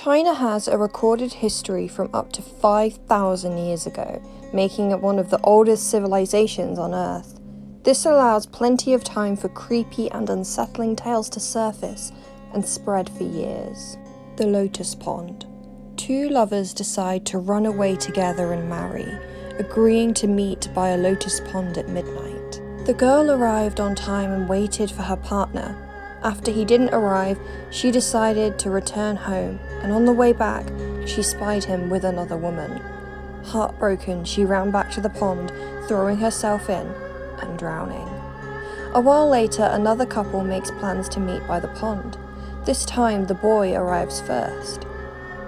China has a recorded history from up to 5,000 years ago, making it one of the oldest civilizations on Earth. This allows plenty of time for creepy and unsettling tales to surface and spread for years. The Lotus Pond. Two lovers decide to run away together and marry, agreeing to meet by a lotus pond at midnight. The girl arrived on time and waited for her partner. After he didn't arrive, she decided to return home, and on the way back, she spied him with another woman. Heartbroken, she ran back to the pond, throwing herself in and drowning. A while later, another couple makes plans to meet by the pond. This time, the boy arrives first.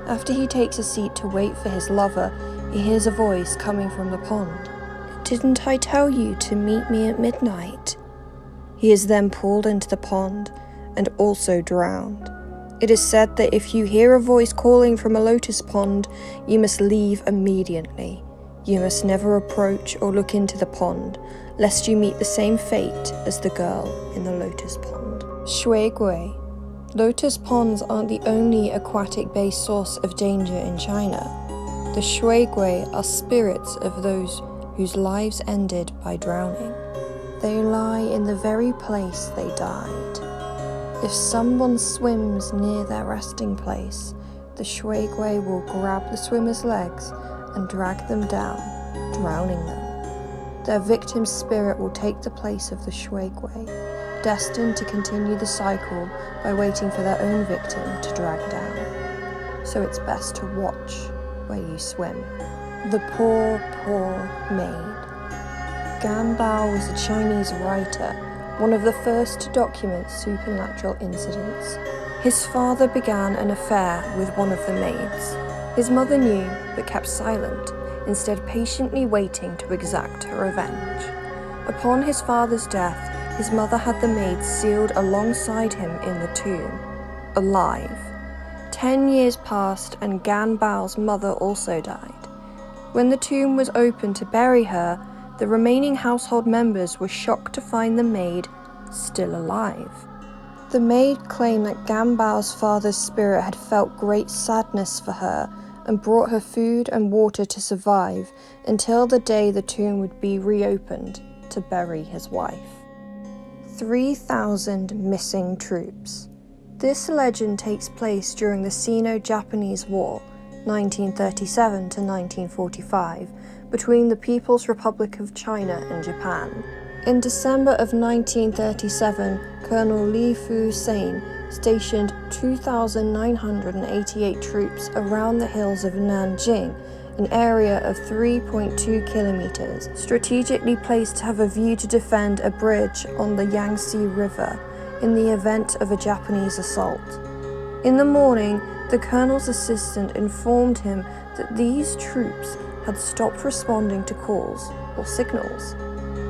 After he takes a seat to wait for his lover, he hears a voice coming from the pond. "Didn't I tell you to meet me at midnight?" He is then pulled into the pond and also drowned. It is said that if you hear a voice calling from a lotus pond, you must leave immediately. You must never approach or look into the pond, lest you meet the same fate as the girl in the lotus pond. Shui Gui. Lotus ponds aren't the only aquatic-based source of danger in China. The Shui Gui are spirits of those whose lives ended by drowning. They lie in the very place they died. If someone swims near their resting place, the Shui Gui will grab the swimmer's legs and drag them down, drowning them. Their victim's spirit will take the place of the Shui Gui, destined to continue the cycle by waiting for their own victim to drag down. So it's best to watch where you swim. The poor, poor maid. Gan Bao was a Chinese writer, one of the first to document supernatural incidents. His father began an affair with one of the maids. His mother knew, but kept silent, instead patiently waiting to exact her revenge. Upon his father's death, his mother had the maid sealed alongside him in the tomb, alive. 10 years passed and Gan Bao's mother also died. When the tomb was opened to bury her, the remaining household members were shocked to find the maid still alive. The maid claimed that Gan Bao's father's spirit had felt great sadness for her and brought her food and water to survive until the day the tomb would be reopened to bury his wife. 3,000 missing troops. This legend takes place during the Sino-Japanese War, 1937 to 1945, between the People's Republic of China and Japan. In December of 1937, Colonel Li Fu-Sein stationed 2,988 troops around the hills of Nanjing, an area of 3.2 kilometers, strategically placed to have a view to defend a bridge on the Yangtze River in the event of a Japanese assault. In the morning, the colonel's assistant informed him that these troops had stopped responding to calls or signals.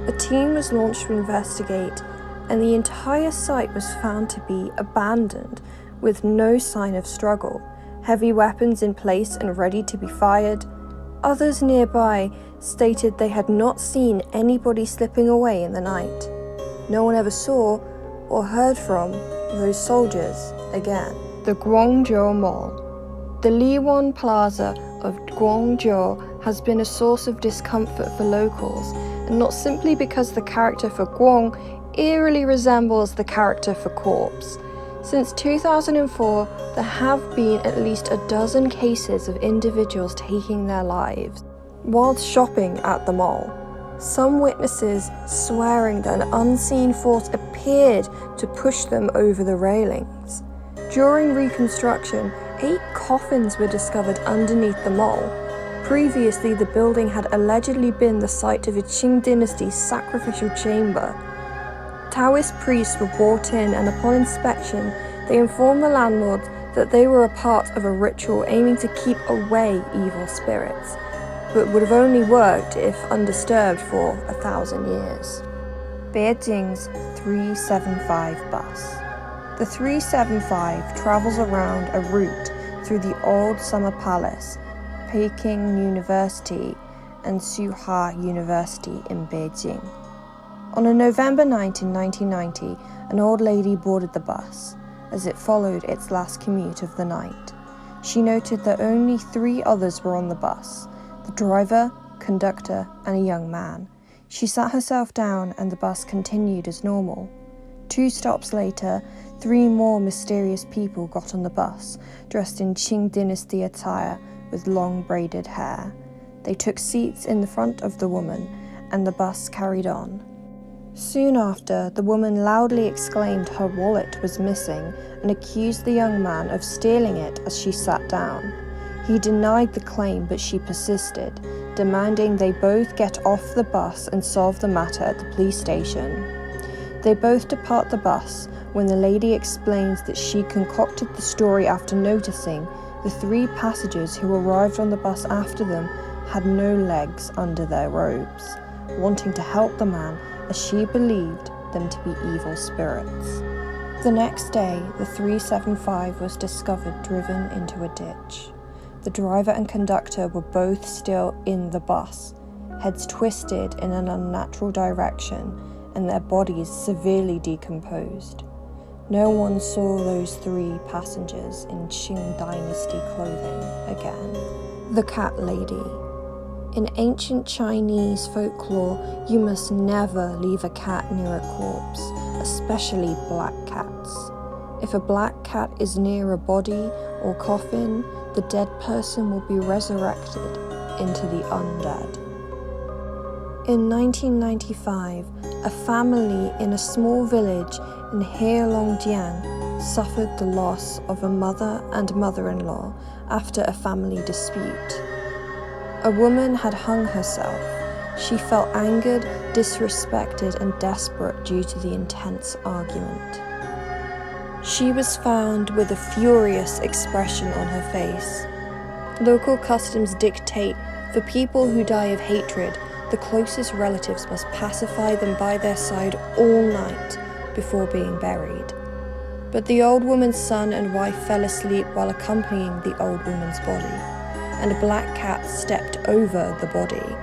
A team was launched to investigate, and the entire site was found to be abandoned with no sign of struggle, heavy weapons in place and ready to be fired. Others nearby stated they had not seen anybody slipping away in the night. No one ever saw or heard from those soldiers again. The Guangzhou Mall. The Liwan Plaza of Guangzhou has been a source of discomfort for locals, and not simply because the character for Guang eerily resembles the character for corpse. Since 2004, there have been at least a dozen cases of individuals taking their lives whilst shopping at the mall. Some witnesses swearing that an unseen force appeared to push them over the railings. During reconstruction, 8 coffins were discovered underneath the mall. Previously, the building had allegedly been the site of a Qing dynasty sacrificial chamber. Taoist priests were brought in, and upon inspection, they informed the landlords that they were a part of a ritual aiming to keep away evil spirits, but would have only worked if undisturbed for 1,000 years. Beijing's 375 bus. The 375 travels around a route through the Old Summer Palace, Peking University, and Tsinghua University in Beijing. On a November night in 1990, an old lady boarded the bus as it followed its last commute of the night. She noted that only 3 others were on the bus: the driver, conductor, and a young man. She sat herself down and the bus continued as normal. 2 stops later, 3 more mysterious people got on the bus, dressed in Qing dynasty attire with long braided hair. They took seats in the front of the woman, and the bus carried on. Soon after, the woman loudly exclaimed her wallet was missing and accused the young man of stealing it as she sat down. He denied the claim, but she persisted, demanding they both get off the bus and solve the matter at the police station. They both depart the bus when the lady explains that she concocted the story after noticing the 3 passengers who arrived on the bus after them had no legs under their robes, wanting to help the man as she believed them to be evil spirits. The next day, the 375 was discovered driven into a ditch. The driver and conductor were both still in the bus, heads twisted in an unnatural direction and their bodies severely decomposed. No one saw those 3 passengers in Qing Dynasty clothing again. The Cat Lady. In ancient Chinese folklore, you must never leave a cat near a corpse, especially black cats. If a black cat is near a body or coffin, the dead person will be resurrected into the undead. In 1995, a family in a small village in Heilongjiang suffered the loss of a mother and mother-in-law after a family dispute. A woman had hung herself. She felt angered, disrespected, and desperate due to the intense argument. She was found with a furious expression on her face. Local customs dictate for people who die of hatred, the closest relatives must pacify them by their side all night before being buried. But the old woman's son and wife fell asleep while accompanying the old woman's body, and a black cat stepped over the body.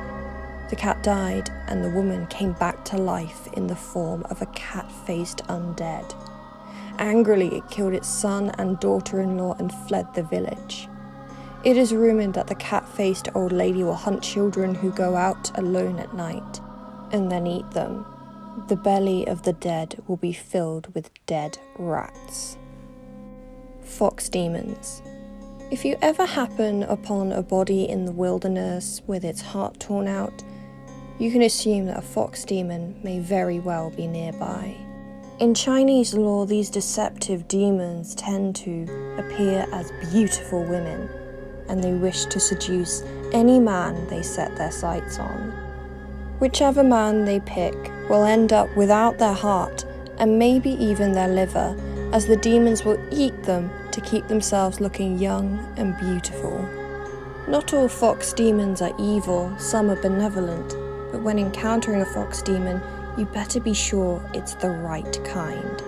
The cat died, and the woman came back to life in the form of a cat-faced undead. Angrily, it killed its son and daughter-in-law and fled the village. It is rumored that the cat-faced old lady will hunt children who go out alone at night, and then eat them. The belly of the dead will be filled with dead rats. Fox demons. If you ever happen upon a body in the wilderness with its heart torn out, you can assume that a fox demon may very well be nearby. In Chinese lore, these deceptive demons tend to appear as beautiful women, and they wish to seduce any man they set their sights on. Whichever man they pick will end up without their heart and maybe even their liver, as the demons will eat them to keep themselves looking young and beautiful. Not all fox demons are evil, some are benevolent, but when encountering a fox demon, you better be sure it's the right kind.